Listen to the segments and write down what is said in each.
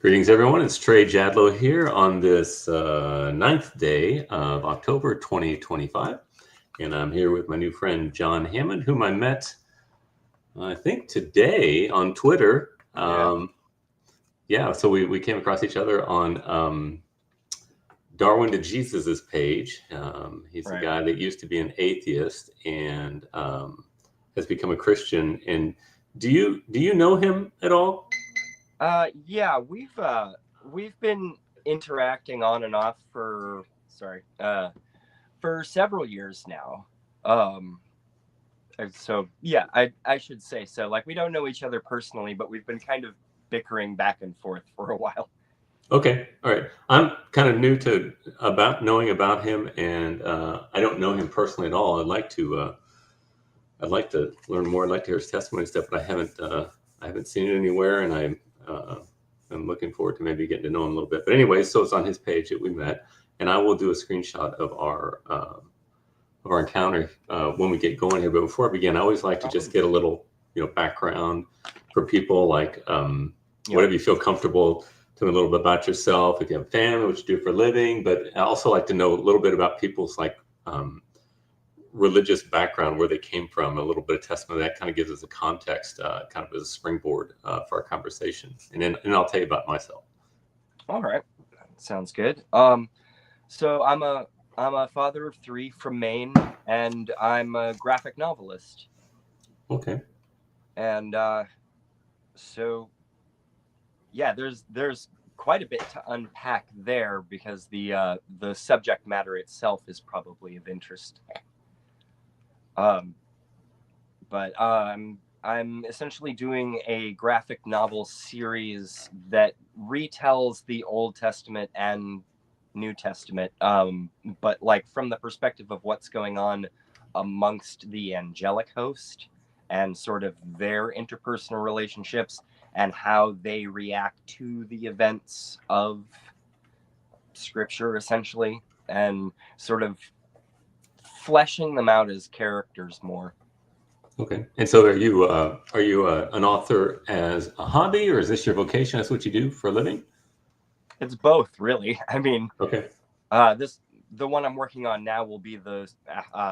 Greetings, everyone. It's Trey Jadlow here on this ninth day of October 2025. And I'm here with my new friend, John Hammond, whom I met, I think, today on Twitter. So we came across each other on Darwin to Jesus's page. He's a guy that used to be an atheist and has become a Christian. And do you know him at all? Yeah, we've been interacting on and off for several years now. I should say so. Like, we don't know each other personally, but we've been kind of bickering back and forth for a while. Okay, all right. I'm kind of new to knowing about him, and I don't know him personally at all. I'd like to learn more. I'd like to hear his testimony and stuff, but I haven't seen it anywhere, and I'm looking forward to maybe getting to know him a little bit. But anyway, so it's on his page that we met, and I will do a screenshot of our encounter when we get going here. But before I begin, I always like to just get a little background for people, like whatever you feel comfortable. Tell me a little bit about yourself, if you have a family, what you do for a living. But I also like to know a little bit about people's religious background, where they came from, a little bit of testimony. That kind of gives us a context, kind of as a springboard for our conversation. And I'll tell you about myself. All right, sounds good. So I'm a father of three from Maine, and I'm a graphic novelist. Okay. And there's quite a bit to unpack there, because the subject matter itself is probably of interest. But I'm essentially doing a graphic novel series that retells the Old Testament and New Testament, but like from the perspective of what's going on amongst the angelic host and sort of their interpersonal relationships and how they react to the events of Scripture, essentially, and sort of fleshing them out as characters more. Okay. And so are you an author as a hobby, or is this your vocation? That's what you do for a living? It's both, really. I mean, okay. The one I'm working on now will be the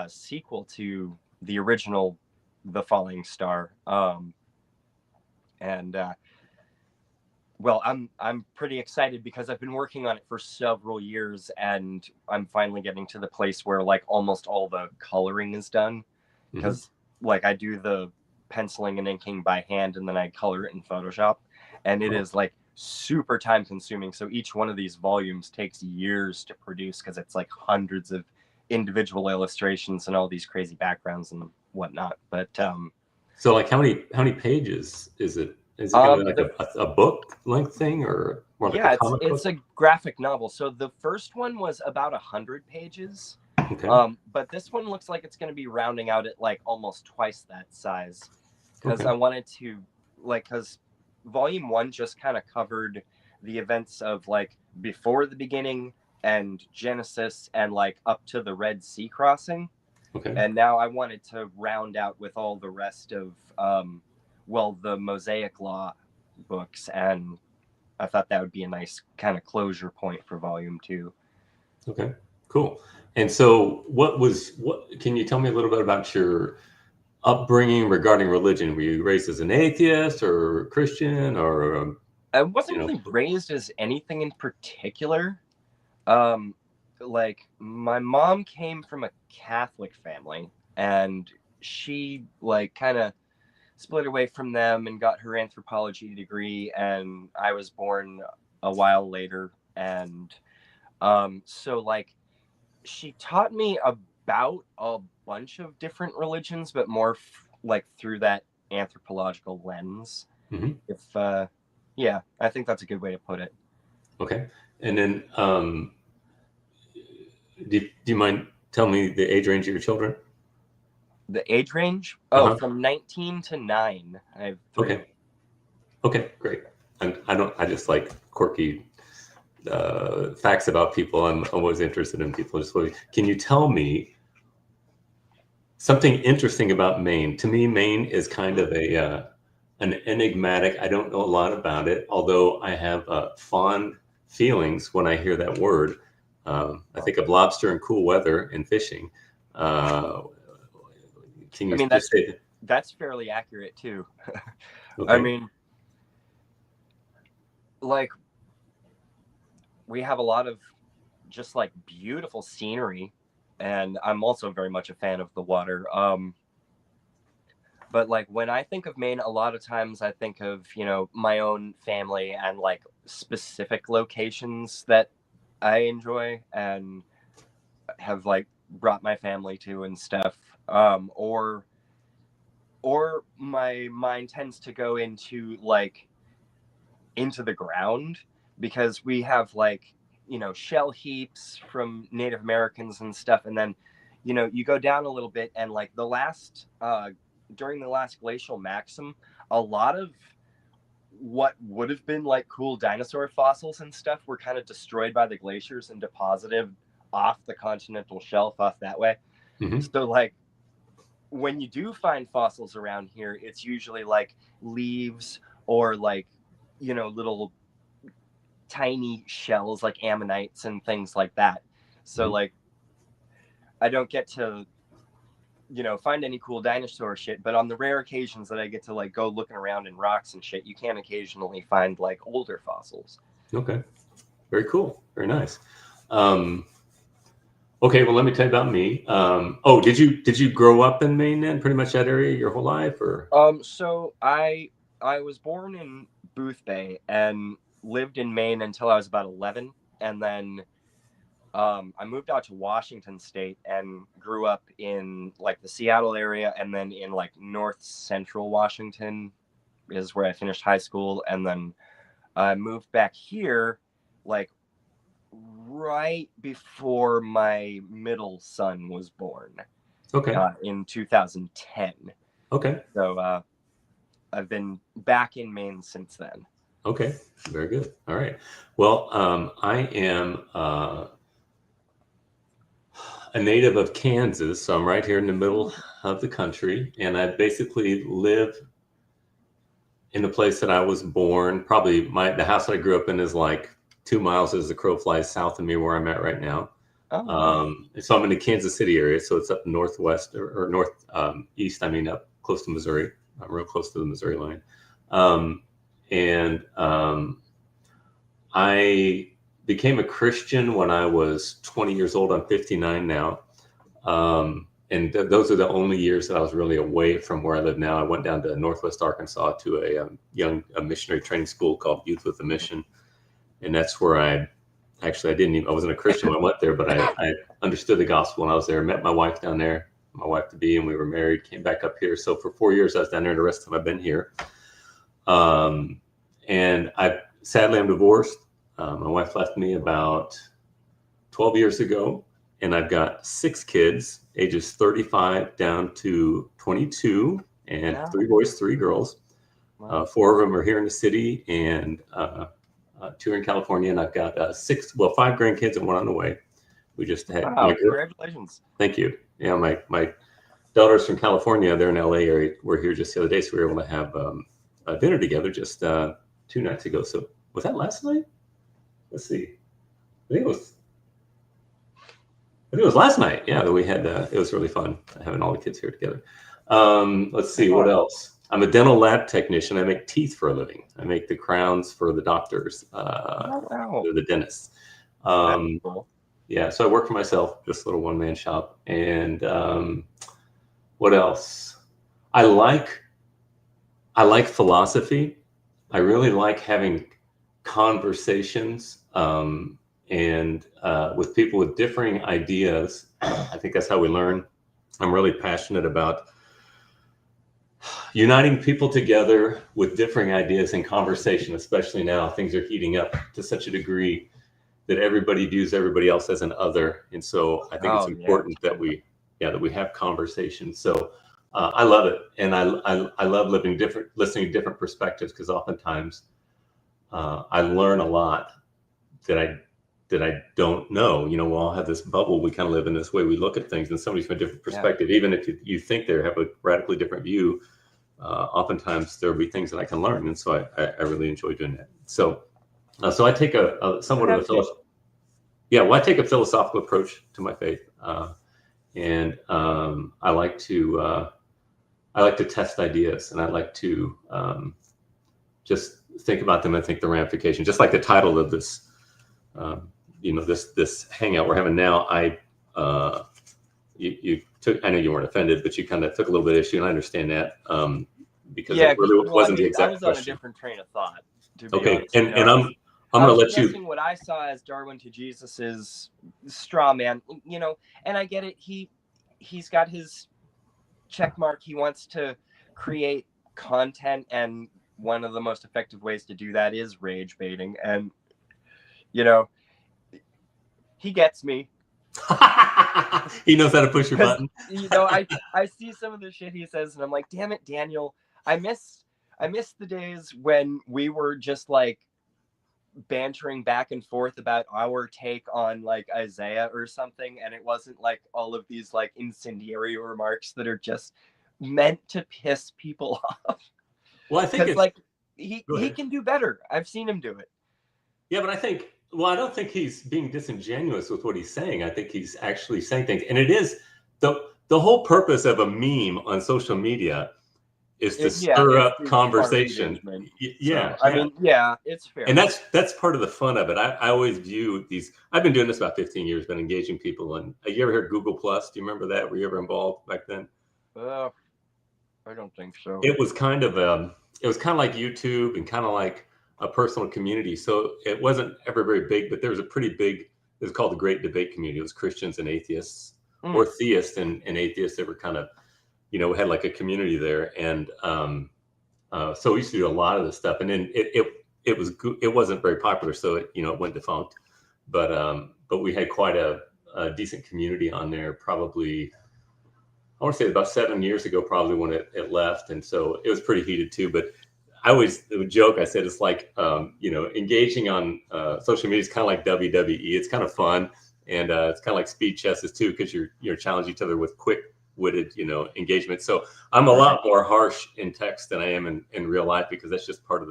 sequel to the original, The Falling Star. I'm pretty excited because I've been working on it for several years, and I'm finally getting to the place where like almost all the coloring is done, because like I do the penciling and inking by hand, and then I color it in Photoshop, and it is like super time consuming. So each one of these volumes takes years to produce, because it's like hundreds of individual illustrations and all these crazy backgrounds and whatnot. But so like how many pages is it? Is it going to be like a book length thing, or more like a comic book? It's a graphic novel. So the first one was about 100 pages. Okay. But this one looks like it's going to be rounding out at like almost twice that size, because I wanted to, like, because volume 1 just kind of covered the events of like before the beginning and Genesis and like up to the Red Sea crossing. Okay. And now I wanted to round out with all the rest of the Mosaic Law books, and I thought that would be a nice kind of closure point for volume 2. Okay, cool. And so what can you tell me a little bit about your upbringing regarding religion? Were you raised as an atheist or Christian, or I wasn't really raised as anything in particular. Like, my mom came from a Catholic family, and she like kind of split away from them and got her anthropology degree, and I was born a while later. And so like she taught me about a bunch of different religions, but more like through that anthropological lens. I think that's a good way to put it. Okay. And then do you mind telling me the age range of your children? The age range? From 19 to 9. I have 3. Okay, great. I just like quirky facts about people. I'm always interested in people. Can you tell me something interesting about Maine? To me, Maine is kind of an enigmatic. I don't know a lot about it, although I have fond feelings when I hear that word. I think of lobster and cool weather and fishing. Uh, can I you mean, just say that? that's fairly accurate too. I Okay. mean, like we have a lot of just like beautiful scenery, and I'm also very much a fan of the water. But like when I think of Maine, a lot of times I think of, my own family and like specific locations that I enjoy and have like brought my family to and stuff. Or my mind tends to go into like into the ground because we have like, shell heaps from Native Americans and stuff. And then, you go down a little bit and like during the last glacial maximum, a lot of what would have been like cool dinosaur fossils and stuff were kind of destroyed by the glaciers and deposited off the continental shelf off that way. Hmm. So like when you do find fossils around here, it's usually like leaves or like, little tiny shells like ammonites and things like that. So Hmm. like I don't get to, find any cool dinosaur shit, but on the rare occasions that I get to like go looking around in rocks and shit, you can occasionally find like older fossils. Okay. Very cool. Very nice. Um, okay. Well, let me tell you about me. Oh, did you grow up in Maine then? Pretty much that area your whole life, or? So I was born in Boothbay and lived in Maine until I was about 11, and then I moved out to Washington State and grew up in like the Seattle area, and then in like North Central Washington is where I finished high school, and then I moved back here like right before my middle son was born Okay. in 2010. Okay. So I've been back in Maine since then. Okay. Very good. All right. Well, I am a native of Kansas, so I'm right here in the middle of the country, and I basically live in the place that I was born. Probably the house that I grew up in is like 2 miles as the crow flies south of me, where I'm at right now. Oh, wow. So I'm in the Kansas City area, so it's up northwest or north east. I mean, up close to Missouri. I'm real close to the Missouri line. Um, and I became a Christian when I was 20 years old. I'm 59 now. And those are the only years that I was really away from where I live now. I went down to Northwest Arkansas to a missionary training school called Youth with a Mission, and that's where I wasn't a Christian when I went there, but I understood the gospel when I was there. Met my wife down there, my wife to be, and we were married. Came back up here. So for 4 years I was down there, and the rest of the time I've been here. And sadly I'm divorced. My wife left me about 12 years ago, and I've got 6 kids, ages 35 down to 22, and Yeah. 3 boys, 3 girls. Wow. 4 of them are here in the city, and 2 are in California. And I've got 5 grandkids and 1 on the way. We just had my Wow. girl. Congratulations. Thank you. Yeah, my daughter's from California. They're in LA area. We're here just the other day, so we were able to have a dinner together just 2 nights ago. So was that last night? Let's see. I think it was. I think it was last night. Yeah, that we had. It was really fun having all the kids here together. Let's see what else. I'm a dental lab technician. I make teeth for a living. I make the crowns for the doctors, Oh, wow. the dentists. That's Um, cool. yeah, so I work for myself, just a little one-man shop. And what else? I like philosophy. I really like having conversations and with people with differing ideas. I think that's how we learn. I'm really passionate about uniting people together with differing ideas in conversation, especially now things are heating up to such a degree that everybody views everybody else as an other. And so I think it's Oh, yeah. important that we have conversations. So I love it. And I love listening to different perspectives, because oftentimes I learn a lot that I don't know. You know, we all have this bubble. We kind of live in this way we look at things, and somebody's from a different perspective, even if you think they have a radically different view, oftentimes there'll be things that I can learn, and so I really enjoy doing that. So I take a somewhat of a I take a philosophical approach to my faith, and I like to test ideas, and I like to just think about them and think the ramifications. Just like the title of this, this hangout we're having now. You took. I know you weren't offended, but you kind of took a little bit of issue, and I understand that because it really wasn't the exact I was question. on a different train of thought. To be Okay, honest, and I'm going to let you. What I saw as Darwin to Jesus's straw man, and I get it. He's got his check mark. He wants to create content, and one of the most effective ways to do that is rage baiting. And he gets me. He knows how to push your button. I see some of the shit he says, and I'm like, damn it, Daniel. I miss the days when we were just like bantering back and forth about our take on like Isaiah or something, and it wasn't like all of these like incendiary remarks that are just meant to piss people off. Well, I think it's like he can do better. I've seen him do it. Yeah, but I don't think he's being disingenuous with what he's saying. I think he's actually saying things, and it is the whole purpose of a meme on social media is to stir up conversation. It's fair. And that's part of the fun of it. I always view these. I've been doing this about 15 years, been engaging people. And you ever heard Google Plus? Do you remember that? Were you ever involved back then? I don't think so. It was kind of like YouTube and kind of like a personal community. So it wasn't ever very big, but there was a pretty big. It was called the Great Debate Community. It was Christians and atheists, or theists and atheists that were kind of, we had like a community there, and so we used to do a lot of this stuff. And then it wasn't very popular, so it went defunct. But we had quite a decent community on there. Probably, I want to say about 7 years ago, probably when it left, and so it was pretty heated too. But I always would joke. I said it's like engaging on social media is kind of like WWE. It's kind of fun, and it's kind of like speed chesses too, because you're challenging each other with quick-witted engagement. So I'm a lot more harsh in text than I am in real life, because that's just part of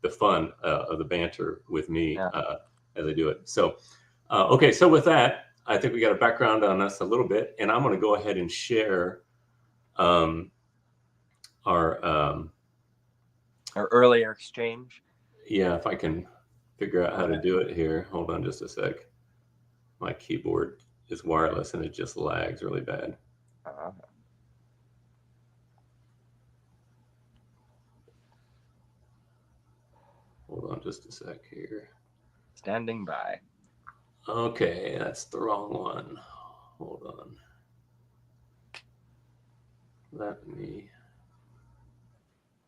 the fun of the banter with me as I do it. So okay, so with that, I think we got a background on us a little bit, and I'm going to go ahead and share our earlier exchange. Yeah, if I can figure out how to do it here. Hold on just a sec. My keyboard is wireless and it just lags really bad. Hold on just a sec here. Standing by. Okay, that's the wrong one. Hold on. Let me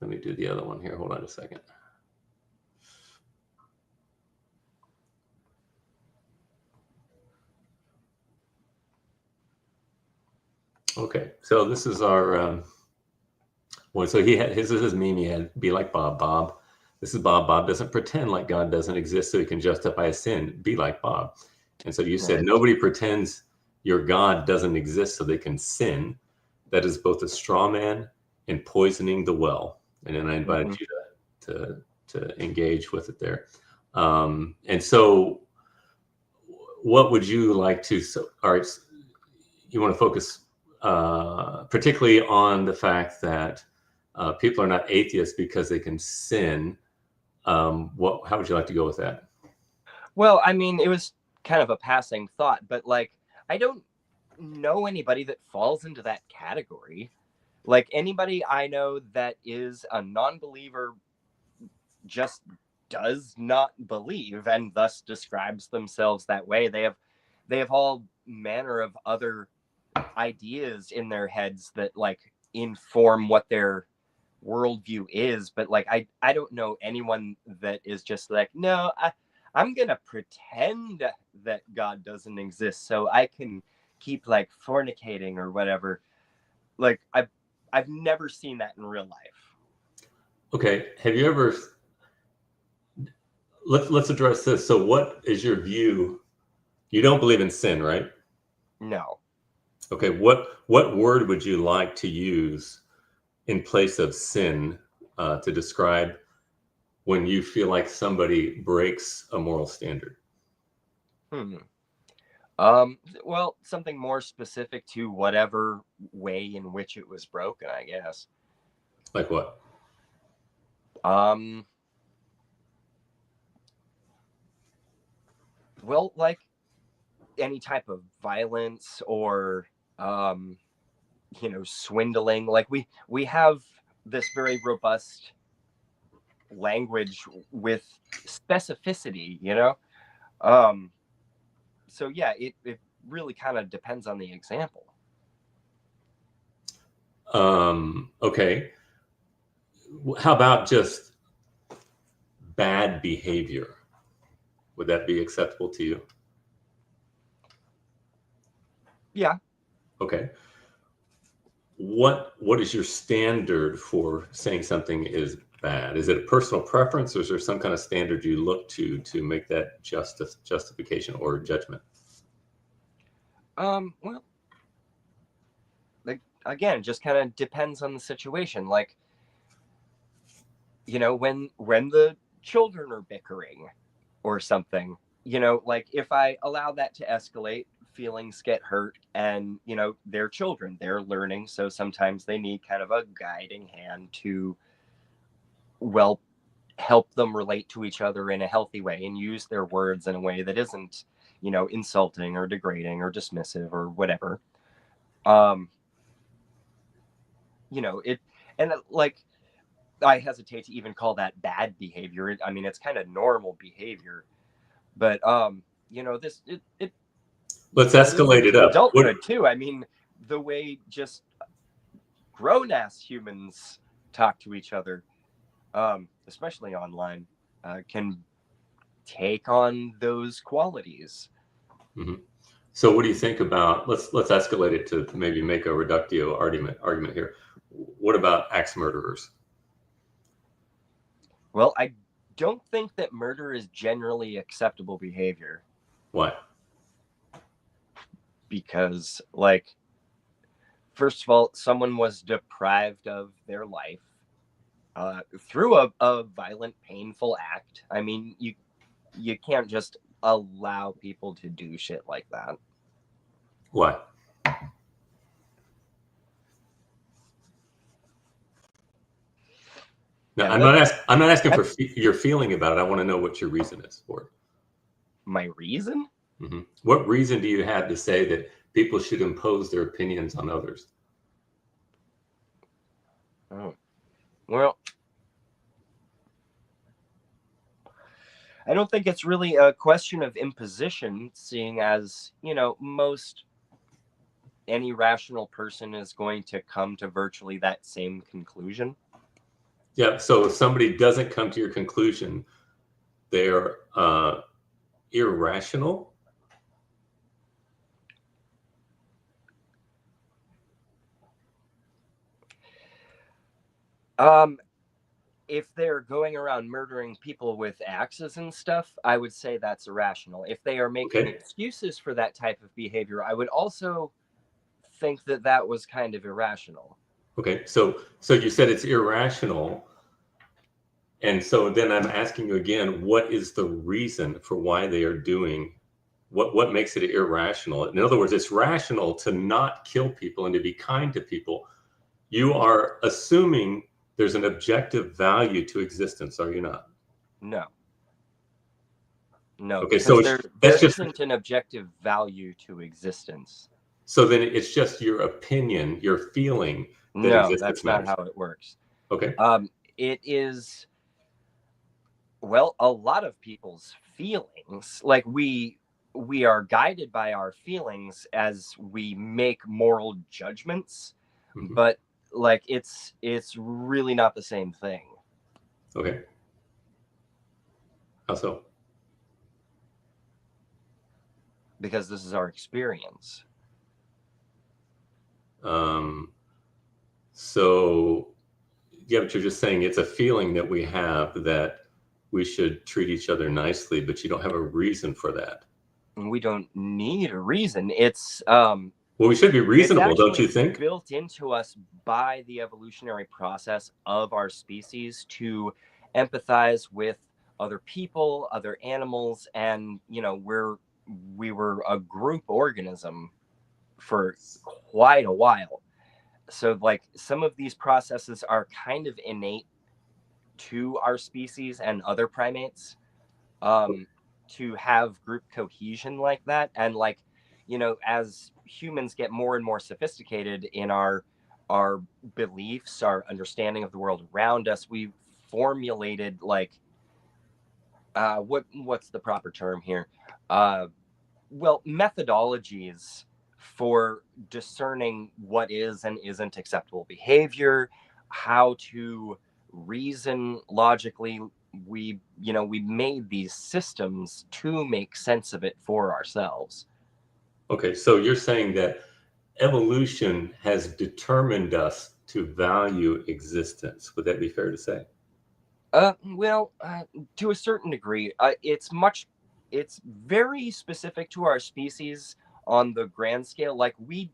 do the other one here. Hold on a second. Okay, so this is our so he had his meme. He had be like Bob. Bob. This is Bob. Bob doesn't pretend like God doesn't exist so he can justify his sin. Be like Bob. And so you said nobody pretends your God doesn't exist so they can sin. That is both a straw man and poisoning the well. And then I invited you to engage with it there. And so what would you like to? All right, you want to focus particularly on the fact that people are not atheists because they can sin. How would you like to go with that? Well, I mean, it was kind of a passing thought, but like, I don't know anybody that falls into that category. Like, anybody I know that is a non-believer just does not believe, and thus describes themselves that way. They have all manner of other ideas in their heads that like inform what their worldview is, but like I don't know anyone that is just like, no, I'm gonna pretend that God doesn't exist so I can keep like fornicating or whatever. Like I've never seen that in real life. Okay, have you ever? Let's address this. So, what is your view? You don't believe in sin, right? No. Okay, what word would you like to use in place of sin to describe when you feel like somebody breaks a moral standard? Well, something more specific to whatever way in which it was broken, I guess. Like what? Well, like any type of violence or swindling. Like we have this very robust language with specificity, so yeah, it really kind of depends on the example. Okay. How about just bad behavior? Would that be acceptable to you? Yeah. Okay. What is your standard for saying something is bad? Is it a personal preference, or is there some kind of standard you look to make that justification or judgment? Well, like again, just kind of depends on the situation. Like, when the children are bickering or something, like if I allow that to escalate, feelings get hurt, and they're children, they're learning, so sometimes they need kind of a guiding hand to, well, help them relate to each other in a healthy way and use their words in a way that isn't insulting or degrading or dismissive or whatever. It, and like, I hesitate to even call that bad behavior. I mean, it's kind of normal behavior, but this it Let's escalate it to up. adulthood too. I mean, the way just grown ass humans talk to each other, especially online, can take on those qualities. Mm-hmm. So what do you think about, let's escalate it to maybe make a reductio argument here. What about axe murderers? Well, I don't think that murder is generally acceptable behavior. Why? Because, like, first of all, someone was deprived of their life through a violent, painful act. I mean, you can't just allow people to do shit like that. Why? No, I'm not asking for your feeling about it. I want to know what your reason is for it. My reason? Mm-hmm. What reason do you have to say that people should impose their opinions on others? Oh, well, I don't think it's really a question of imposition, seeing as, most any rational person is going to come to virtually that same conclusion. Yeah, so if somebody doesn't come to your conclusion, they're irrational? If they're going around murdering people with axes and stuff, I would say that's irrational. If they are making excuses for that type of behavior, I would also think that was kind of irrational. Okay, so you said it's irrational. And so then I'm asking you again, what is the reason for why they are doing what makes it irrational? In other words, it's rational to not kill people and to be kind to people. You are assuming there's an objective value to existence, are you not? No. Okay, so there isn't an objective value to existence. So then it's just your opinion, your feeling. No, that's not how it works. Okay. It is, well, a lot of people's feelings. Like we are guided by our feelings as we make moral judgments, mm-hmm. But like it's really not the same thing. Okay. How so? Because this is our experience. So yeah, but you're just saying it's a feeling that we have that we should treat each other nicely, but you don't have a reason for that. We don't need a reason. It's Well, we should be It's reasonable, don't you actually think? built into us by the evolutionary process of our species to empathize with other people, other animals, and we were a group organism for quite a while. So like some of these processes are kind of innate to our species and other primates, to have group cohesion like that. And like, as humans get more and more sophisticated in our beliefs, our understanding of the world around us, we formulated like what's the proper term here? Well, methodologies for discerning what is and isn't acceptable behavior, how to reason logically. We made these systems to make sense of it for ourselves. Okay, so you're saying that evolution has determined us to value existence. Would that be fair to say? Well, to a certain degree, it's very specific to our species on the grand scale. Like we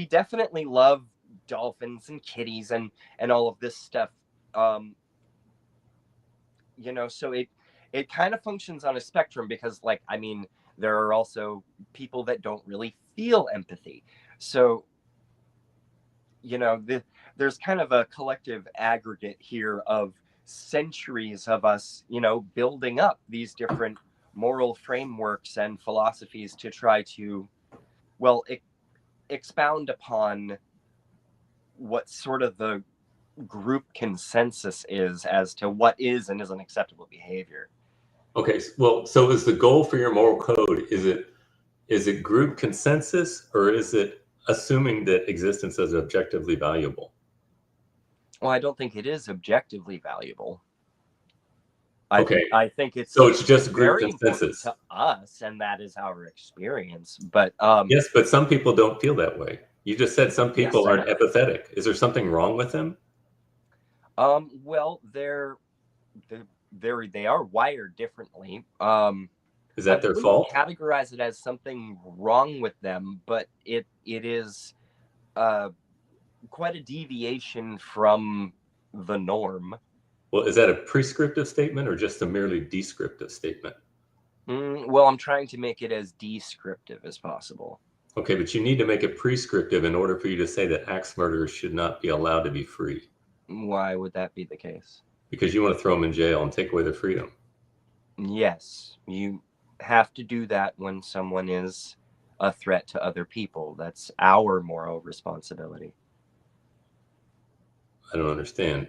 definitely love dolphins and kitties and all of this stuff. Um, so it kind of functions on a spectrum because, like, I mean, there are also people that don't really feel empathy. So there's kind of a collective aggregate here of centuries of us, building up these different moral frameworks and philosophies to try to, well, expound upon what sort of the group consensus is as to what is and isn't acceptable behavior. Okay, well, so is the goal for your moral code, is it group consensus or is it assuming that existence is objectively valuable? Well, I don't think it is objectively valuable. I Okay, think I think it's so it's just group very important consensus. to us, and that is our experience. But Yes, but some people don't feel that way. You just said some yes, people I aren't know. empathetic. Is there something wrong with them? Well, they are wired differently. Is I that their wouldn't fault? categorize it as something wrong with them, but it is uh quite a deviation from the norm. Well, is that a prescriptive statement or just a merely descriptive statement? Well, I'm trying to make it as descriptive as possible. Okay, but you need to make it prescriptive in order for you to say that axe murderers should not be allowed to be free Why would that be the case? because you want to throw them in jail and take away their freedom. Yes, you have to do that when someone is a threat to other people. That's our moral responsibility. I don't understand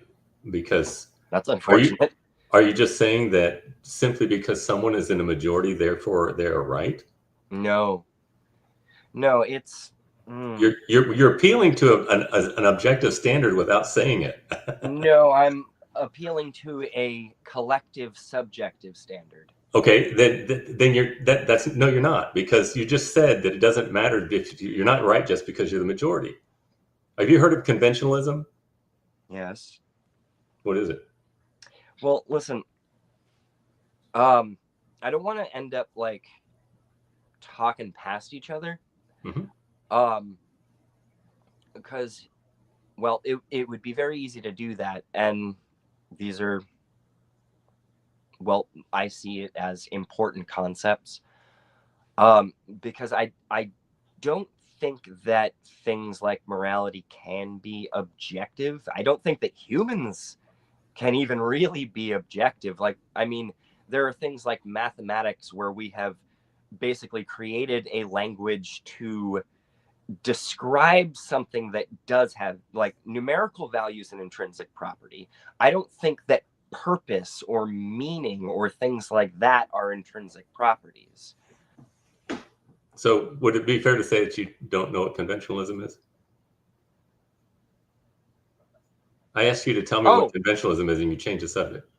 because That's are you unfortunate. are you just saying that simply because someone is in a majority, therefore they are right? No, no, it's You're appealing to an objective standard without saying it. no, I'm appealing to a collective subjective standard. Okay, then that's no, you're not because you just said that it doesn't matter if you're not right just because you're the majority. Have you heard of conventionalism? Yes. What is it? Well, listen, I don't want to end up like talking past each other. Hmm. Um, because well, it would be very easy to do that, and these are, well, I see it as important concepts. Because I don't think that things like morality can be objective. I don't think that humans can even really be objective. Like, I mean, there are things like mathematics where we have basically created a language to describe something that does have like numerical values and intrinsic property. I don't think that purpose or meaning or things like that are intrinsic properties. So would it be fair to say that you don't know what conventionalism is? I asked you to tell me what Oh, conventionalism is, and you changed the subject.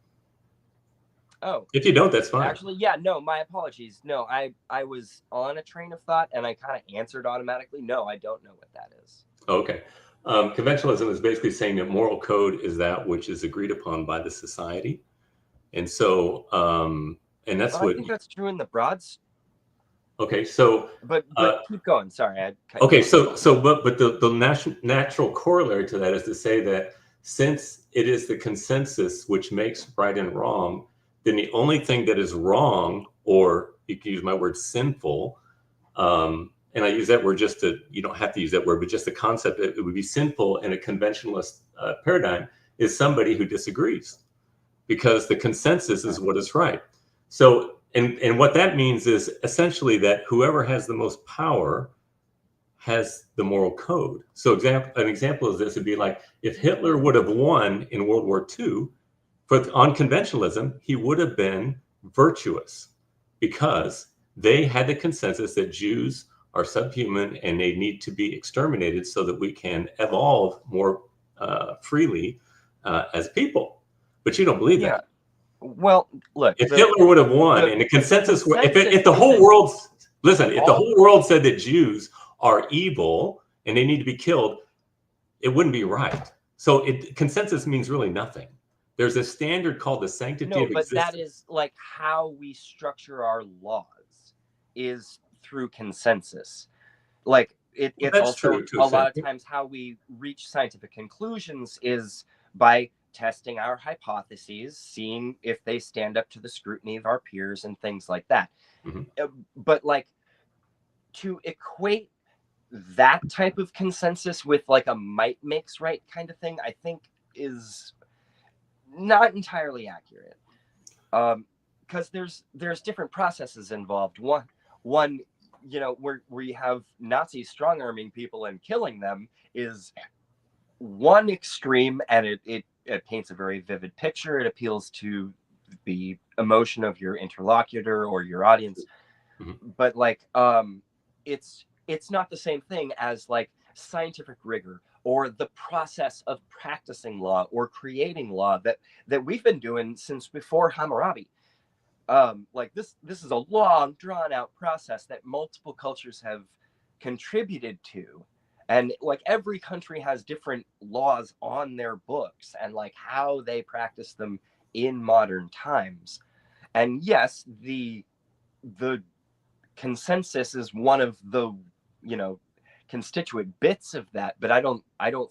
oh, If you don't, that's fine. actually, yeah, no, my apologies. No, I was on a train of thought and I kind of answered automatically. No, I don't know what that is. Okay. Conventionalism is basically saying that moral code is that which is agreed upon by the society, and so and that's Well, I what. think that's true in the broad. Okay, so But uh, keep going. Sorry, I cut you okay, off. but the natural corollary to that is to say that since it is the consensus which makes right and wrong, then the only thing that is wrong, or you can use my word sinful, and I use that word just to, you don't have to use that word, but just the concept that it would be sinful in a conventionalist paradigm is somebody who disagrees, because the consensus is what is right. So, and what that means is essentially that whoever has the most power has the moral code. So an example of this would be like if Hitler would have won in World War II on conventionalism, he would have been virtuous because they had the consensus that Jews are subhuman and they need to be exterminated so that we can evolve more freely as people. But you don't believe Yeah. that. Well, look, If Hitler would have won the and the the consensus, consensus if the whole isn't world, listen, if the all. whole world said that Jews are evil and they need to be killed, it wouldn't be right. So consensus means really nothing. There's a standard called the sanctity No, of but that existence. is like how we structure our laws is through consensus. Like Well, it's that's also true to a a lot of standpoint. times how we reach scientific conclusions is by testing our hypotheses, seeing if they stand up to the scrutiny of our peers and things like that. Mhm. But like to equate that type of consensus with like a might makes right kind of thing, I think is not entirely accurate. Because there's different processes involved. One, you know, where you have Nazis strong arming people and killing them is one extreme, and it paints a very vivid picture. It appeals to the emotion of your interlocutor or your audience, Mhm. but like it's not the same thing as like scientific rigor or the process of practicing law or creating law that we've been doing since before Hammurabi. Like this is a long drawn out process that multiple cultures have contributed to, and like every country has different laws on their books and like how they practice them in modern times. And yes, the consensus is one of the, you know, constituent bits of that, but I don't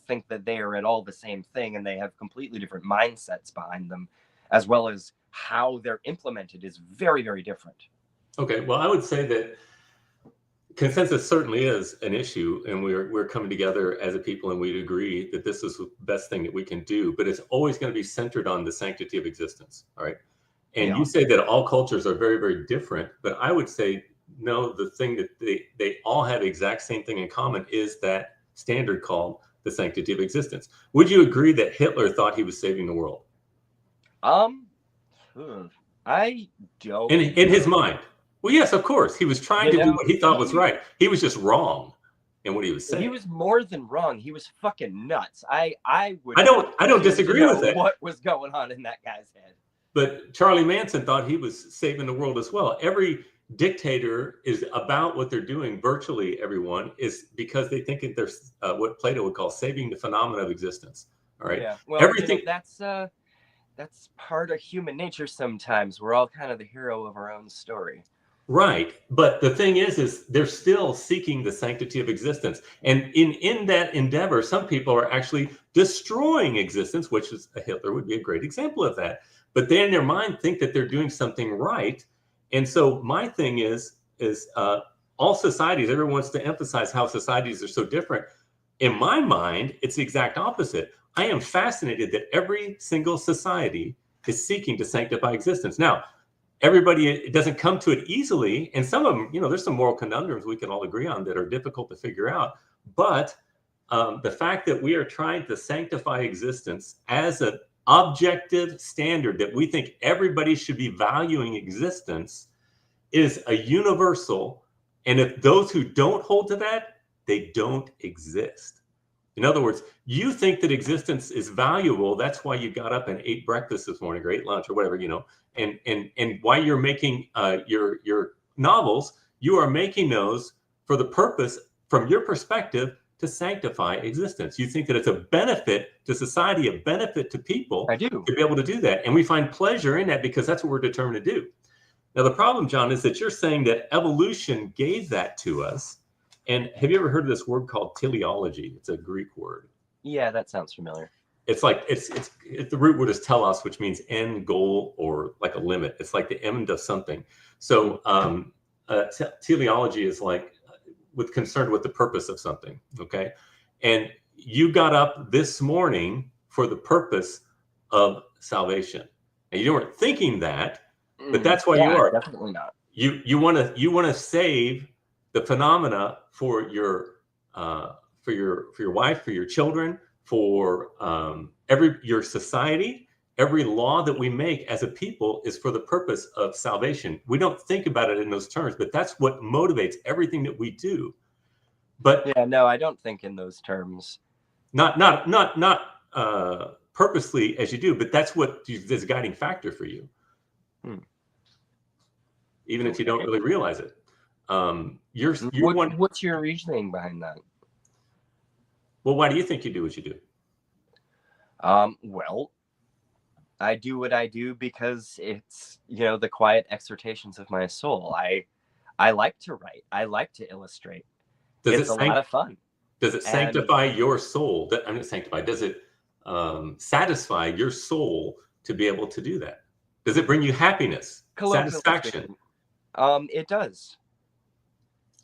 think that they are at all the same thing, and they have completely different mindsets behind them, as well as how they're implemented is very, very different. Okay, well, I would say that consensus certainly is an issue, and we're coming together as a people, and we'd agree that this is the best thing that we can do. But it's always going to be centered on the sanctity of existence. All right. And you Yeah, say that all cultures are very, very different, but I would say no, the thing that they all have the exact same thing in common is that standard called the sanctity of existence. Would you agree that Hitler thought he was saving the world? um hmm, I don't In his know. mind? Well, yes, of course. He was trying You to do know, what he thought was right. He was just wrong in what he was he saying. was more than wrong. He was fucking nuts. I would like I don't to disagree with know that. what was going on in that guy's head. But Charlie Manson thought he was saving the world as well. Every dictator is about what they're doing. Virtually everyone is, because they think that they're what Plato would call saving the phenomena of existence. All right, Yeah, well, you know, everything that's part of human nature. Sometimes we're all kind of the hero of our own story. right. But the thing is they're still seeking the sanctity of existence, and in that endeavor, some people are actually destroying existence, which is a Hitler would be a great example of that. But they in their mind think that they're doing something right, and so my thing is all societies. Everyone wants to emphasize how societies are so different. In my mind, it's the exact opposite. I am fascinated that every single society is seeking to sanctify existence. Now, everybody, it doesn't come to it easily, and some of them, you know, there's some moral conundrums we can all agree on that are difficult to figure out. But the fact that we are trying to sanctify existence as an objective standard that we think everybody should be valuing existence is a universal, and if those who don't hold to that, they don't exist. In other words, you think that existence is valuable. That's why you got up and ate breakfast this morning, or ate lunch, or whatever, you know. And why you're making your novels, you are making those for the purpose, from your perspective, to sanctify existence. You think that it's a benefit to society, a benefit to people I do. to be able to do that, and we find pleasure in that because that's what we're determined to do. Now, the problem, John, is that you're saying that evolution gave that to us. And have you ever heard of this word called teleology? It's a Greek word. Yeah, that sounds familiar. It's like the root word is telos, which means end, goal, or like a limit. It's like the end of something. So teleology is like with concerned with the purpose of something. Okay, and you got up this morning for the purpose of salvation, and you weren't thinking that, but that's why you Yeah, are. definitely not. You want to save the phenomena for your wife, for your children, for your society. Every law that we make as a people is for the purpose of salvation. We don't think about it in those terms, but that's what motivates everything that we do. But Yeah, no, I don't think in those terms. not purposely as you do, but that's what is a guiding factor for you, even if you don't really realize it. What's your reasoning behind that? Well, why do you think you do what you do? Well, I do what I do because it's, the quiet exhortations of my soul. I like to write. I like to illustrate. It's a lot of fun. Does it sanctify your soul? I'm not sanctify. Does it satisfy your soul to be able to do that? Does it bring you happiness, satisfaction? It does.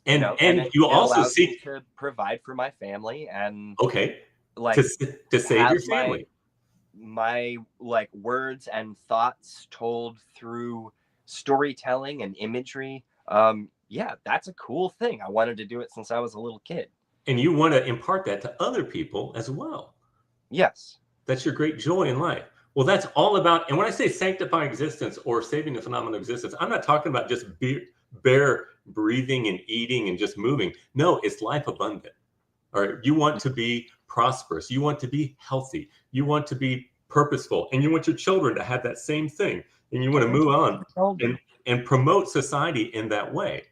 And you also seek to provide for my family and to save your family. My like words and thoughts told through storytelling and imagery. Yeah, that's a cool thing. I wanted to do it since I was a little kid. And you want to impart that to other people as well. Yes. That's your great joy in life. Well, that's all about, and when I say sanctifying existence or saving the phenomenon of existence, I'm not talking about just bare breathing and eating and just moving. No, it's life abundant. All right. You want to be prosperous. You want to be healthy. You want to be purposeful. And you want your children to have that same thing. And you want to move on and promote society in that way.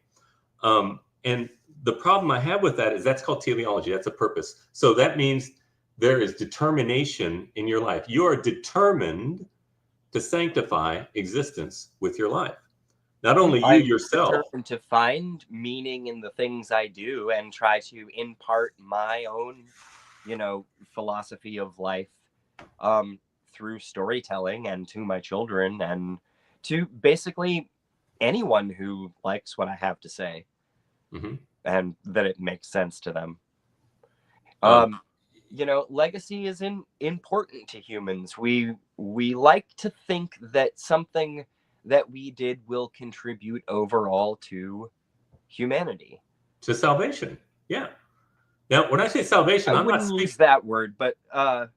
And the problem I have with that is that's called teleology. That's a purpose. So that means there is determination in your life. You are determined to sanctify existence with your life. Not only you yourself. Determined to find meaning in the things I do and try to impart my own, philosophy of life through storytelling and to my children and to basically anyone who likes what I have to say. Mm-hmm. And that it makes sense to them. Legacy is important to humans. We like to think that something that we did will contribute overall to humanity, to salvation. Yeah. Now, when I say salvation, I'm not use that word, but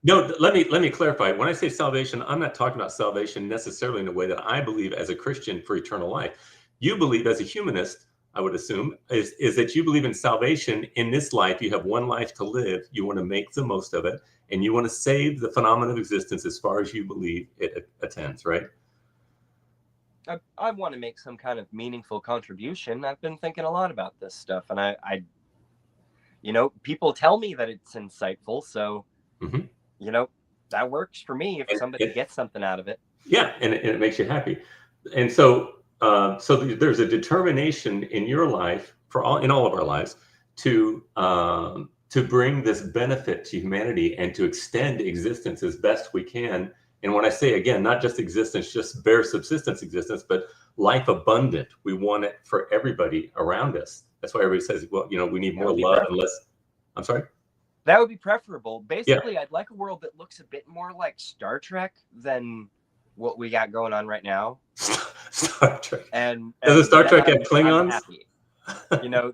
no. Let me clarify. When I say salvation, I'm not talking about salvation necessarily in a way that I believe as a Christian for eternal life. You believe as a humanist, I would assume, is that you believe in salvation in this life. You have one life to live. You want to make the most of it, and you want to save the phenomenon of existence as far as you believe it attends, right? I want to make some kind of meaningful contribution. I've been thinking a lot about this stuff, and I people tell me that it's insightful, so that works for me if somebody gets something out of it. Yeah, and it makes you happy, and so there's a determination in your life in all of our lives to bring this benefit to humanity and to extend existence as best we can. And when I say, again, not just existence, just bare subsistence existence, but life abundant. We want it for everybody around us. That's why everybody says, well, we need more love and less. I'm sorry? That would be preferable. Basically, I'd like a world that looks a bit more like Star Trek than what we got going on right now. Star Trek. And does Star Trek have Klingons? I'm happy.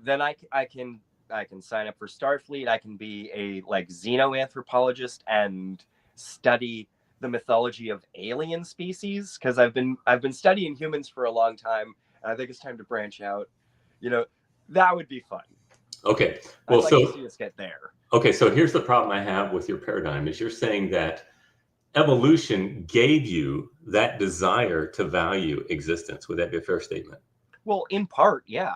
Then I can sign up for Starfleet. I can be a xenoanthropologist and study the mythology of alien species, because I've been studying humans for a long time, and I think it's time to branch out. That would be fun. Okay. Well, I'd like to see us get there. Okay, so here's the problem I have with your paradigm is you're saying that evolution gave you that desire to value existence. Would that be a fair statement? Well, in part, yeah.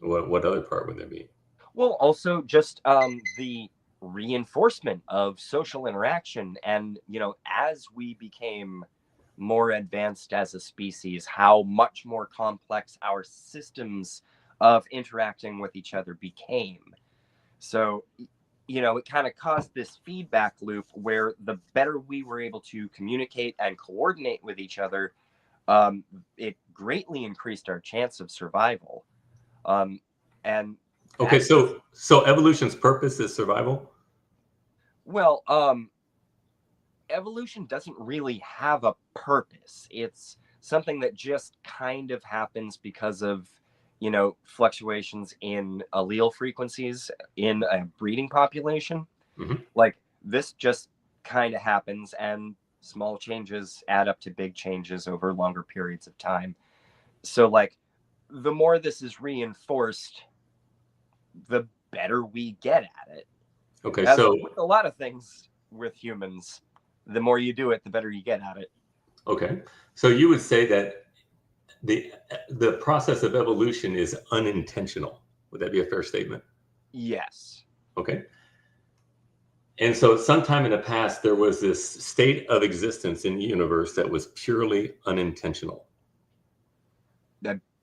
What other part would there be? Well, also just the reinforcement of social interaction. And, as we became more advanced as a species, how much more complex our systems of interacting with each other became. So, it kind of caused this feedback loop where the better we were able to communicate and coordinate with each other, it greatly increased our chance of survival. And Okay, that's so evolution's purpose is survival? well, evolution doesn't really have a purpose. It's something that just kind of happens because of, fluctuations in allele frequencies in a breeding population. Mm-hmm. Like this just kind of happens, and small changes add up to big changes over longer periods of time. So, like, the more this is reinforced, the better we get at it. Okay, As so with a lot of things with humans, the more you do it, the better you get at it. okay, so you would say that the process of evolution is unintentional. Would that be a fair statement? Yes. Okay. And so sometime in the past, there was this state of existence in the universe that was purely unintentional.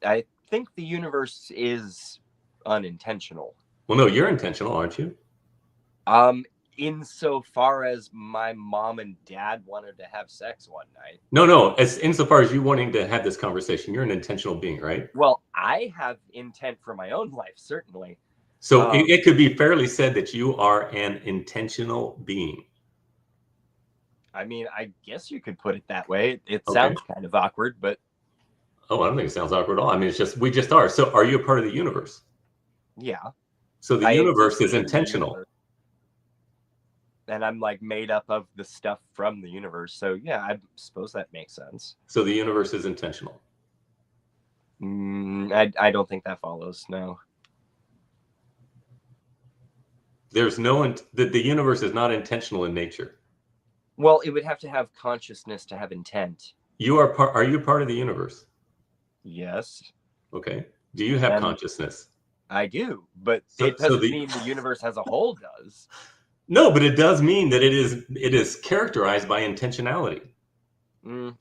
I think the universe is unintentional. Well, no, you're intentional, aren't you? Insofar as my mom and dad wanted to have sex one night. No. As insofar as you wanting to have this conversation, you're an intentional being, right? Well, I have intent for my own life, certainly. So it could be fairly said that you are an intentional being. I mean, I guess you could put it that way. It Okay. sounds kind of awkward, but Oh, I don't think it sounds awkward at all. I mean, it's just we just are. So are you a part of the universe? yeah. So the I universe exist is in the intentional. universe. And I'm like made up of the stuff from the universe. So yeah, I suppose that makes sense. So the universe is intentional. I don't think that follows. No. There's no the universe is not intentional in nature. Well, it would have to have consciousness to have intent. You are part. Are you part of the universe? Yes. Okay. Do you have consciousness? I do, but it doesn't mean the universe as a whole does. No, but it does mean that it is characterized by intentionality.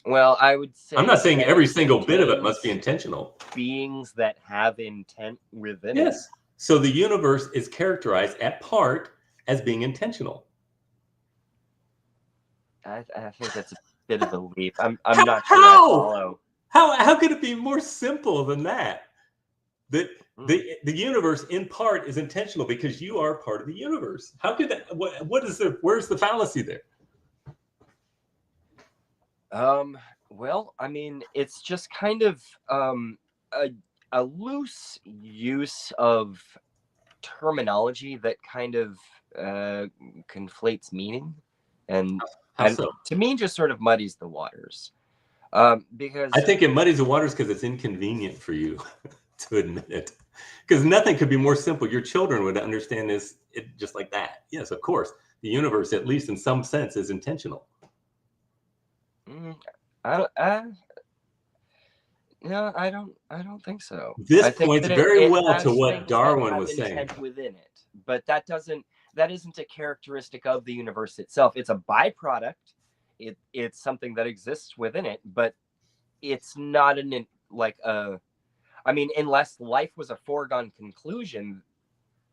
Well, I would say I'm not saying every single bit of it must be intentional. Beings that have intent within it. Yes. So the universe is characterized at part as being intentional. I think that's a bit of a leap. I'm not sure I follow. How could it be more simple than that? The universe in part is intentional because you are part of the universe. How could that? Where's the fallacy there? Well, I mean, it's just kind of a loose use of terminology that kind of conflates meaning, and to me just sort of muddies the waters. Because I think it muddies the waters because it's inconvenient for you to admit it. Because nothing could be more simple. Your children would understand this just like that. Yes, of course. The universe, at least in some sense, is intentional. No, I don't think so. This points very well to what Darwin was saying. Within it, but that isn't a characteristic of the universe itself. It's a byproduct. It's something that exists within it, but it's not I mean, unless life was a foregone conclusion,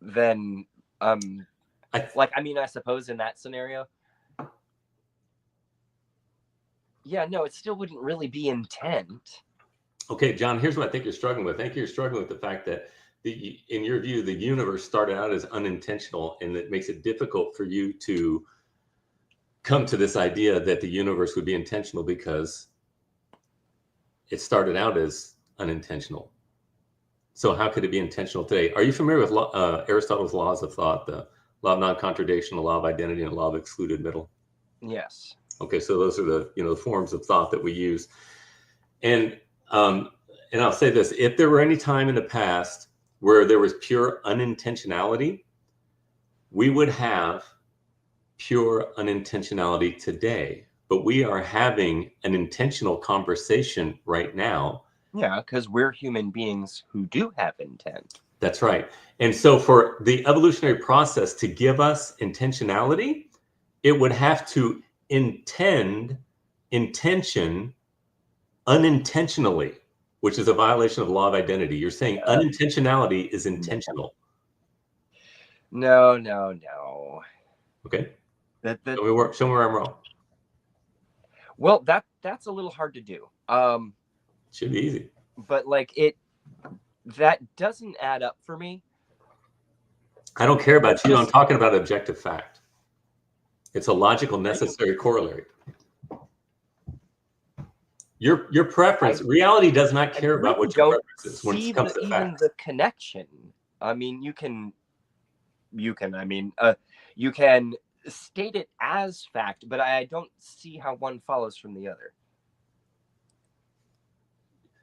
then I suppose in that scenario, yeah, no, it still wouldn't really be intent. Okay, John, here's what I think you're struggling with. I think you're struggling with the fact that in your view, the universe started out as unintentional, and it makes it difficult for you to come to this idea that the universe would be intentional because it started out as unintentional. So how could it be intentional today? Are you familiar with Aristotle's laws of thought, the law of non-contradiction, the law of identity, and the law of excluded middle? Yes. Okay, so those are the forms of thought that we use. And I'll say this: if there were any time in the past where there was pure unintentionality, we would have pure unintentionality today. But we are having an intentional conversation right now. Yeah, because we're human beings who do have intent. That's right. And so for the evolutionary process to give us intentionality, it would have to intend intention unintentionally, which is a violation of the law of identity. You're saying unintentionality is intentional. No. Okay. That Show me where I'm wrong. Well, that's a little hard to do. Should be easy. But like that doesn't add up for me. I don't care about you. I'm talking about objective fact. It's a logical, necessary corollary. Your preference, reality does not care about what your preference is when it comes to even facts. the connection. I mean, you can state it as fact, but I don't see how one follows from the other.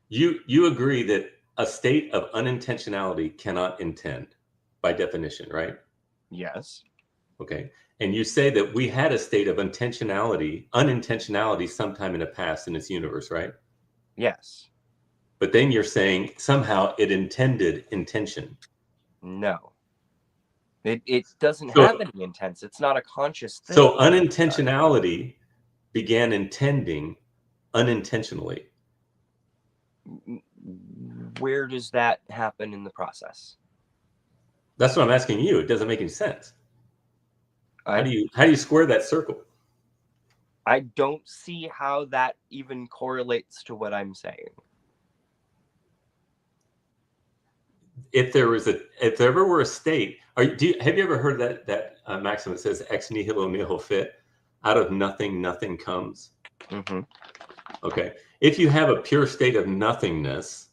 You agree that a state of unintentionality cannot intend by definition, right? Yes. Okay. And you say that we had a state of unintentionality sometime in the past in this universe, right? Yes. But then you're saying somehow it intended intention. No. It doesn't have any intents. It's not a conscious thing. So unintentionality began intending unintentionally. Where does that happen in the process? That's what I'm asking you. It doesn't make any sense. How do you square that circle? I don't see how that even correlates to what I'm saying. If there ever were a state, have you ever heard that maxim that says ex nihilo nihil fit? Out of nothing, nothing comes. Mm-hmm. Okay. If you have a pure state of nothingness,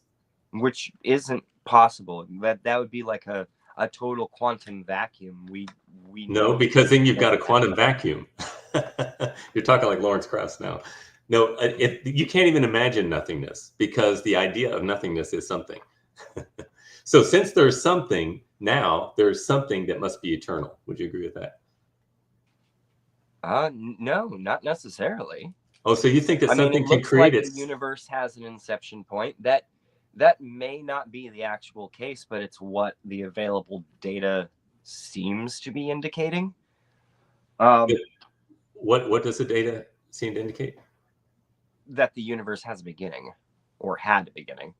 which isn't possible, that would be like a total quantum vacuum. We no, because then you've got a quantum vacuum. You're talking like Lawrence Krauss now. No, you can't even imagine nothingness because the idea of nothingness is something. So since there's something, now there's something that must be eternal. Would you agree with that? No, not necessarily. Oh, so you think that something can create it? The universe has an inception point. That may not be the actual case, but it's what the available data seems to be indicating. What does the data seem to indicate? That the universe has a beginning, or had a beginning.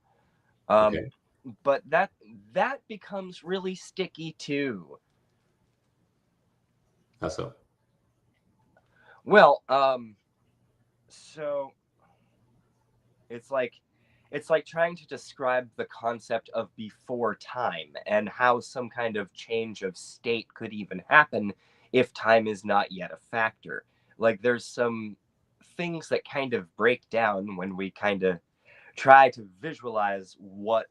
Okay. But that becomes really sticky too. How so? Well, so it's like trying to describe the concept of before time and how some kind of change of state could even happen if time is not yet a factor. Like there's some things that kind of break down when we kind of try to visualize what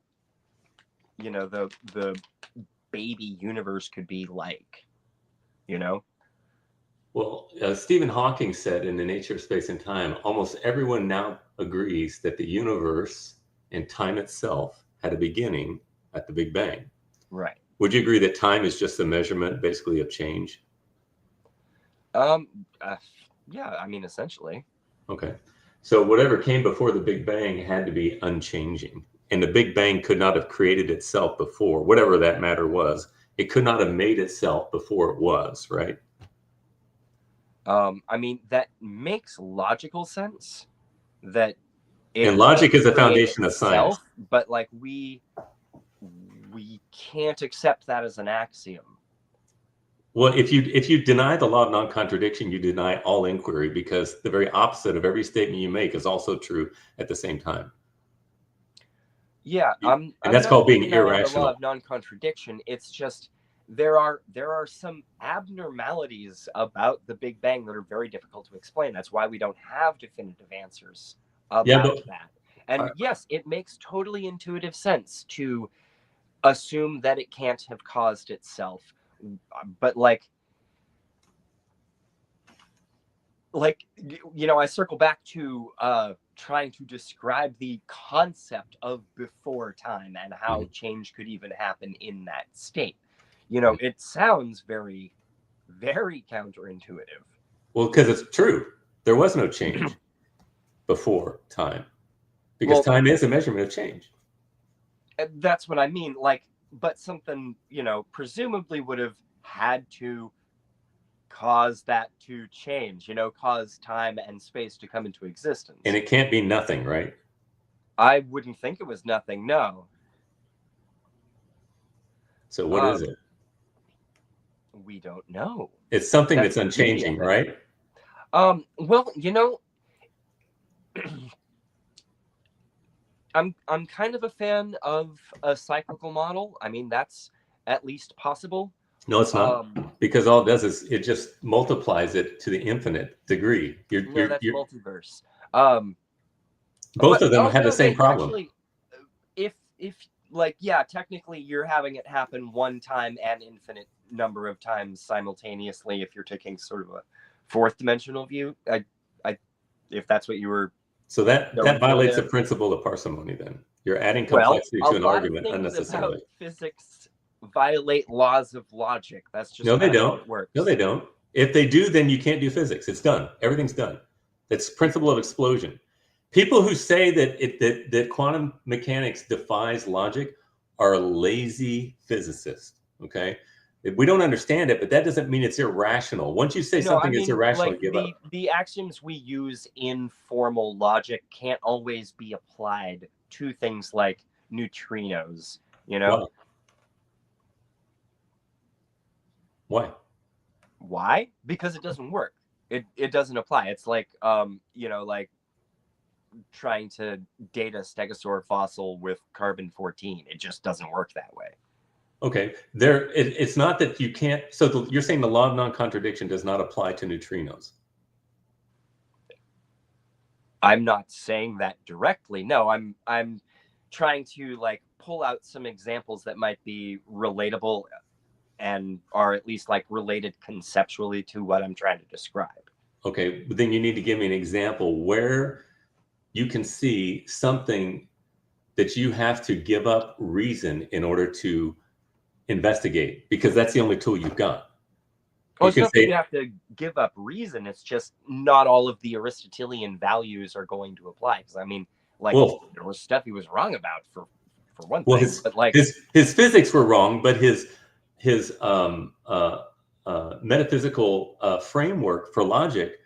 the baby universe could be like, Well, Stephen Hawking said in The Nature of Space and Time, almost everyone now agrees that the universe and time itself had a beginning at the Big Bang. Right. Would you agree that time is just a measurement, basically, of change? Yeah, I mean, essentially. Okay. So whatever came before the Big Bang had to be unchanging. And the Big Bang could not have created itself before, whatever that matter was. It could not have made itself before it was, right? I mean, that makes logical sense. And logic is the foundation of science. But like we can't accept that as an axiom. Well, if you deny the law of non-contradiction, you deny all inquiry, because the very opposite of every statement you make is also true at the same time. Yeah, and that's called being irrational. The law of non-contradiction. It's just there are some abnormalities about the Big Bang that are very difficult to explain. That's why we don't have definitive answers about that. And yes, it makes totally intuitive sense to assume that it can't have caused itself. But like I circle back to trying to describe the concept of before time and how change could even happen in that state. It sounds very, very counterintuitive. Well, because it's true. There was no change before time, because time is a measurement of change. That's what I mean. But something, presumably would have had to cause that to change, cause time and space to come into existence. And it can't be nothing, right? I wouldn't think it was nothing, no. So what is it? We don't know. It's something that's the beauty unchanging, of it. right? Well, I'm kind of a fan of a cyclical model. I mean, that's at least possible. No, it's not, because all it does is it just multiplies it to the infinite degree. No, that's multiverse. Both of them have no, the same wait, problem. actually, if like, yeah, technically you're having it happen one time and infinite number of times simultaneously if you're taking sort of a fourth dimensional view. If that's what you were. So that violates the principle of parsimony. Then you're adding complexity to an argument unnecessarily. About physics violate laws of logic. That's just no, they how don't. it works. No, they don't. If they do, then you can't do physics. It's done. Everything's done. That's principle of explosion. People who say that quantum mechanics defies logic are lazy physicists. Okay, we don't understand it, but that doesn't mean it's irrational. Once you say something is irrational, like, give up. The axioms we use in formal logic can't always be applied to things like neutrinos. Why? Why? Because it doesn't work. It doesn't apply. It's like like trying to date a stegosaur fossil with carbon-14. It just doesn't work that way. Okay, it's not that you can't. So you're saying the law of non-contradiction does not apply to neutrinos? I'm not saying that directly. No, I'm trying to like pull out some examples that might be relatable and are at least like related conceptually to what I'm trying to describe. Okay, but then you need to give me an example where you can see something that you have to give up reason in order to investigate, because that's the only tool you've got. Well, it's not that you have to give up reason. It's just not all of the Aristotelian values are going to apply. Because I mean, like, there was stuff he was wrong about for one thing. But like his physics were wrong, but his metaphysical framework for logic,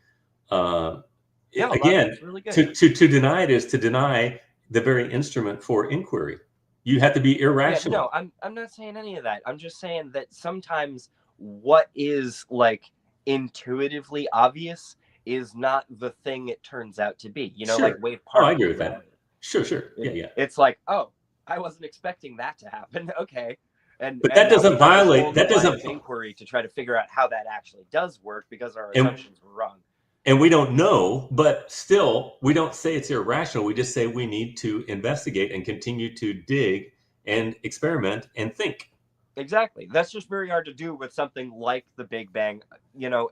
again, really good. to deny it is to deny the very instrument for inquiry. You have to be irrational. Yeah, no, I'm not saying any of that. I'm just saying that sometimes what is like intuitively obvious is not the thing it turns out to be. Sure. Like wave particle. I agree with that. Sure. Yeah. It's like, oh, I wasn't expecting that to happen. Okay. But that doesn't violate. That doesn't inquiry to try to figure out how that actually does work, because our assumptions were wrong. And we don't know, but still, we don't say it's irrational. We just say we need to investigate and continue to dig and experiment and think. Exactly. That's just very hard to do with something like the Big Bang,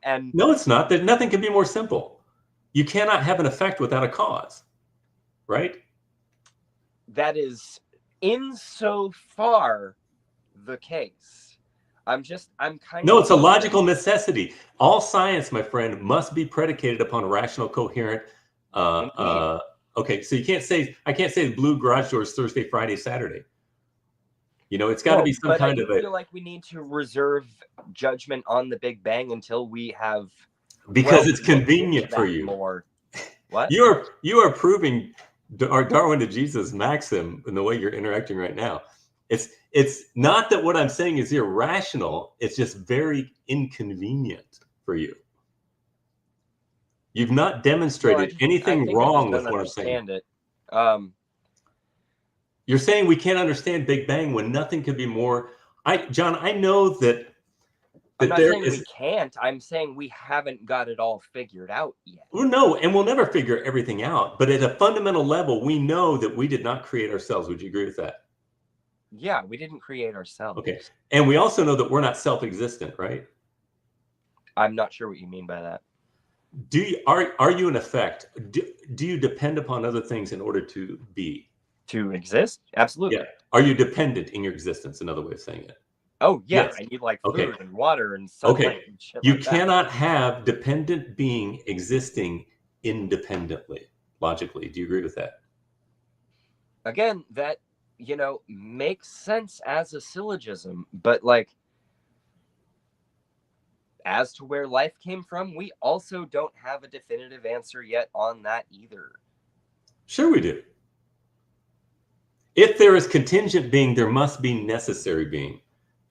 and no, it's not. That nothing can be more simple. You cannot have an effect without a cause, right? That is insofar the case. I'm kind No, it's a logical necessity. All science, my friend, must be predicated upon a rational, coherent. Okay, so I can't say blue garage doors Thursday, Friday, Saturday. It's got to be some kind of I feel like we need to reserve judgment on the Big Bang until we have. Because it's convenient for you. More. What? You are proving our Darwin to Jesus maxim in the way you're interacting right now. It's not that what I'm saying is irrational. It's just very inconvenient for you. You've not demonstrated anything wrong with what I'm saying. You're saying we can't understand Big Bang when nothing could be more. John, I know that I'm not saying we can't. I'm saying we haven't got it all figured out yet. Well, no, and we'll never figure everything out. But at a fundamental level, we know that we did not create ourselves. Would you agree with that? Yeah, we didn't create ourselves. Okay. And we also know that we're not self-existent, right? I'm not sure what you mean by that. Are you in effect, do you depend upon other things in order to be? To exist? Absolutely. Yeah. Are you dependent in your existence? Another way of saying it. Oh, yeah. Yes. I need like food and water and sunlight and shit you cannot have dependent being existing independently, logically. Do you agree with that? Again, that makes sense as a syllogism, but like as to where life came from, we also don't have a definitive answer yet on that either. Sure we do. If there is contingent being, there must be necessary being.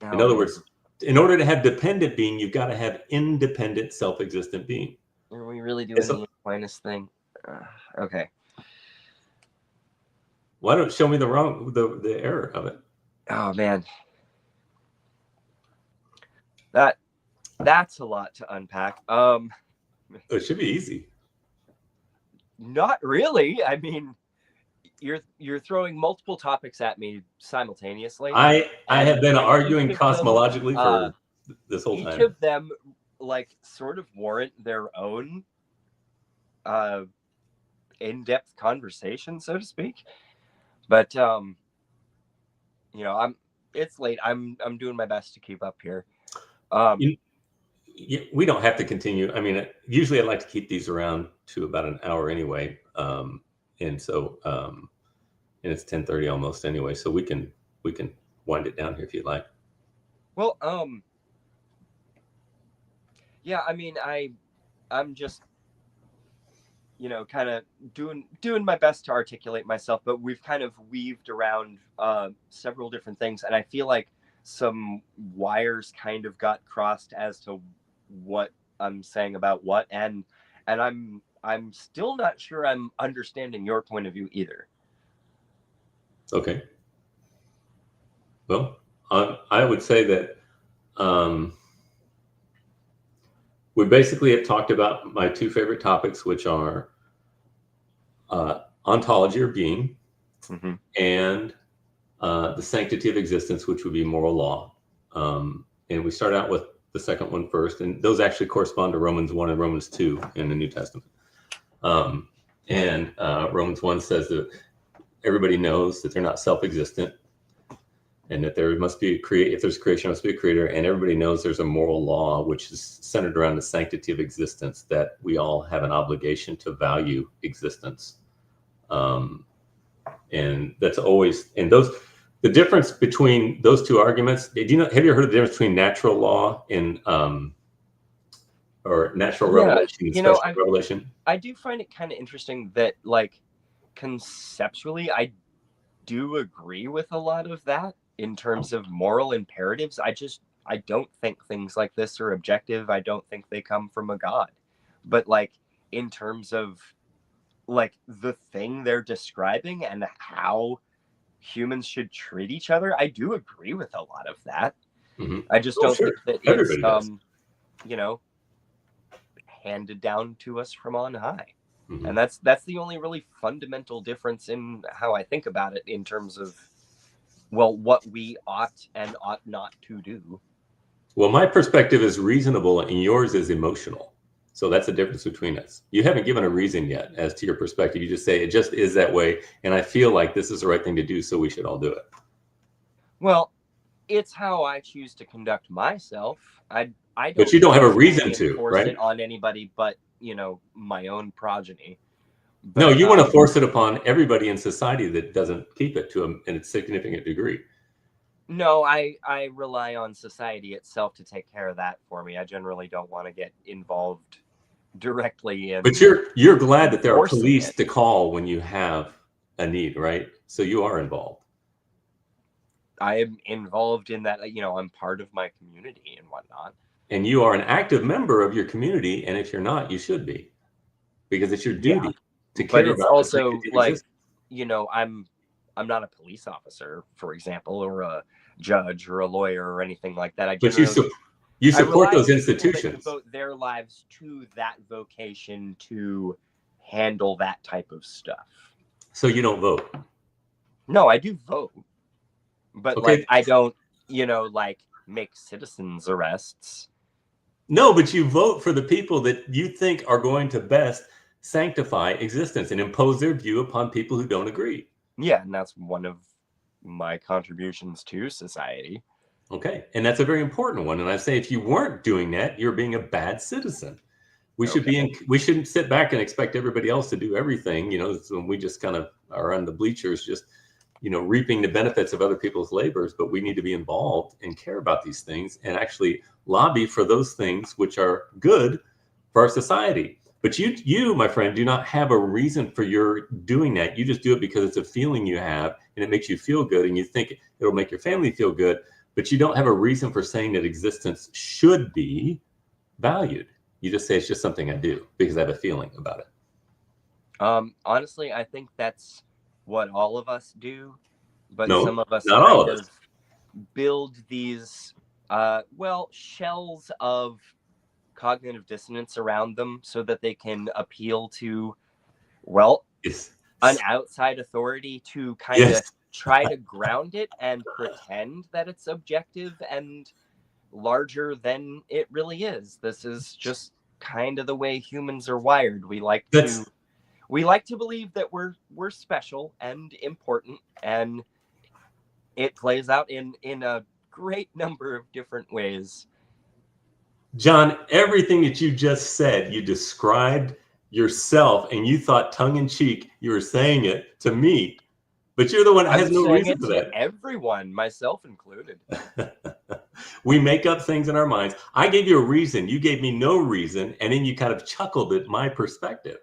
In other words, in order to have dependent being, you've got to have independent, self-existent being. Are we really doing the Aquinas thing? Okay. Why don't show me the error of it? Oh man, that's a lot to unpack. It should be easy. Not really. I mean, you're throwing multiple topics at me simultaneously. I have been arguing cosmologically for this whole time. Each of them, like, sort of warrant their own in-depth conversation, so to speak. But it's late. I'm doing my best to keep up here. We don't have to continue. I mean, usually I like to keep these around to about an hour anyway. And so, and it's 10:30 almost anyway, so we can wind it down here if you'd like. Well, yeah, I mean, I'm just, kind of doing my best to articulate myself, but we've kind of weaved around several different things, and I feel like some wires kind of got crossed as to what I'm saying about what, and I'm still not sure I'm understanding your point of view either. Okay. Well, I would say that we basically have talked about my two favorite topics, which are ontology or being, mm-hmm. and the sanctity of existence, which would be moral law. And we start out with the second one first, and those actually correspond to Romans 1 and Romans 2 in the New Testament. And Romans 1 says that everybody knows that they're not self-existent, and that there must be if there's creation, there must be a creator, and everybody knows there's a moral law which is centered around the sanctity of existence, that we all have an obligation to value existence. And that's always, and the difference between those two arguments, have you ever heard of the difference between natural law and or natural revelation and special revelation? I do find it kind of interesting that, like, conceptually, I do agree with a lot of that in terms of moral imperatives. I don't think things like this are objective. I don't think they come from a god. But, like, in terms of, like, the thing they're describing and how humans should treat each other, I do agree with a lot of that. Mm-hmm. I just don't think that it's handed down to us from on high. Mm-hmm. And that's the only really fundamental difference in how I think about it in terms of, well, what we ought and ought not to do. Well, my perspective is reasonable and yours is emotional. So that's the difference between us. You haven't given a reason yet as to your perspective. You just say it just is that way, and I feel like this is the right thing to do, so we should all do it. Well, it's how I choose to conduct myself. I don't. But you don't have a reason to, right? It on anybody but my own progeny. But, no, you want to force it upon everybody in society that doesn't keep it to a significant degree. No, I rely on society itself to take care of that for me. I generally don't want to get involved directly in. But you're glad that there are police to call when you have a need, right? So you are involved. I am involved in that. I'm part of my community and whatnot. And you are an active member of your community, and if you're not, you should be, because it's your duty to care about. But it's also like, I'm not a police officer, for example, or a judge or a lawyer or anything like that. But you support those institutions. Devote their lives to that vocation to handle that type of stuff. So you don't vote? No, I do vote, but I don't, make citizens arrests. No, but you vote for the people that you think are going to best sanctify existence and impose their view upon people who don't agree. Yeah, and that's one of my contributions to society. Okay, and that's a very important one. And I say, if you weren't doing that, you're being a bad citizen. We shouldn't sit back and expect everybody else to do everything. So we just kind of are on the bleachers, just reaping the benefits of other people's labors, but we need to be involved and care about these things and actually lobby for those things which are good for our society. But you, my friend, do not have a reason for your doing that. You just do it because it's a feeling you have and it makes you feel good and you think it'll make your family feel good, but you don't have a reason for saying that existence should be valued. You just say it's just something I do because I have a feeling about it. Honestly, I think that's what all of us do, but No, some of us not all kind of us. of build these, shells of cognitive dissonance around them so that they can appeal to, well, Yes. an outside authority to kind Yes. of try to ground it and pretend that it's objective and larger than it really is. This is just kind of the way humans are wired. We like That's to believe that we're special and important, and it plays out in a great number of different ways. John, everything that you just said, you described yourself and you thought tongue in cheek you were saying it to me, but you're the one that I'm has no saying reason it for to that. everyone, myself included. We make up things in our minds. I gave you a reason. You gave me no reason. And then you kind of chuckled at my perspective.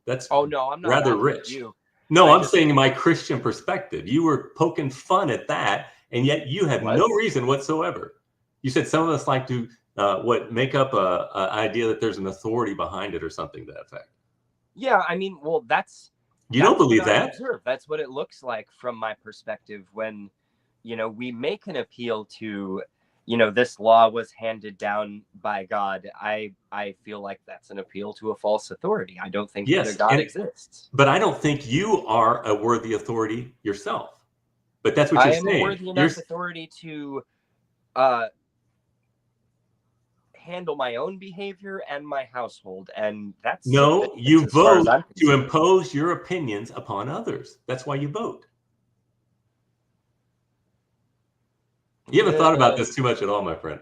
That's Oh no, I'm not rather laughing at rich. you. No, I I'm just saying my Christian perspective. You were poking fun at that, and yet you have no was. reason whatsoever. You said some of us like to make up a idea that there's an authority behind it or something to that effect. Yeah, I mean, well, You don't believe what I that? observe. That's what it looks like from my perspective when, we make an appeal to, this law was handed down by God. I feel like that's an appeal to a false authority. I don't think that a Yes, God exists. but I don't think you are a worthy authority yourself. But that's what I you're am a saying. worthy enough authority to handle my own behavior and my household, and that's No, sufficient you as far as vote I'm to concerned. impose your opinions upon others. That's why you vote. You haven't thought about this too much at all, my friend.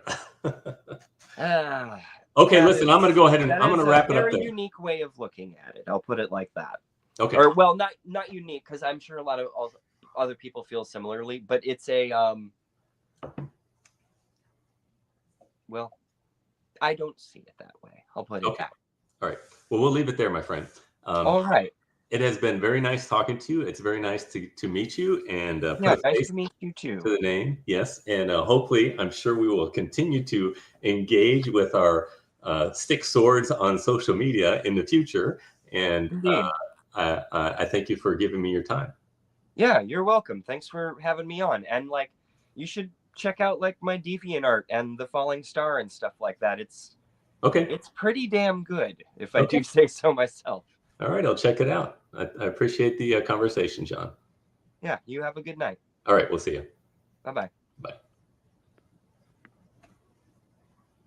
Okay, listen, I'm going to go ahead and that I'm going is to a wrap it up very there. unique way of looking at it. I'll put it like that. Okay. Or well, not unique, because I'm sure a lot of other people feel similarly, but it's a well, I don't see it that way. I'll put it that. All right. Well, we'll leave it there, my friend. All right. It has been very nice talking to you. It's very nice to meet you and put a Nice face to meet you too. to the name. Yes, and hopefully, I'm sure we will continue to engage with our stick swords on social media in the future. And I thank you for giving me your time. Yeah, you're welcome. Thanks for having me on. And you should check out my DeviantArt and the Falling Star and stuff like that. It's pretty damn good, if I do say so myself. All right, I'll check it out. I appreciate the conversation, John. Yeah, you have a good night. All right, we'll see you. Bye-bye. Bye.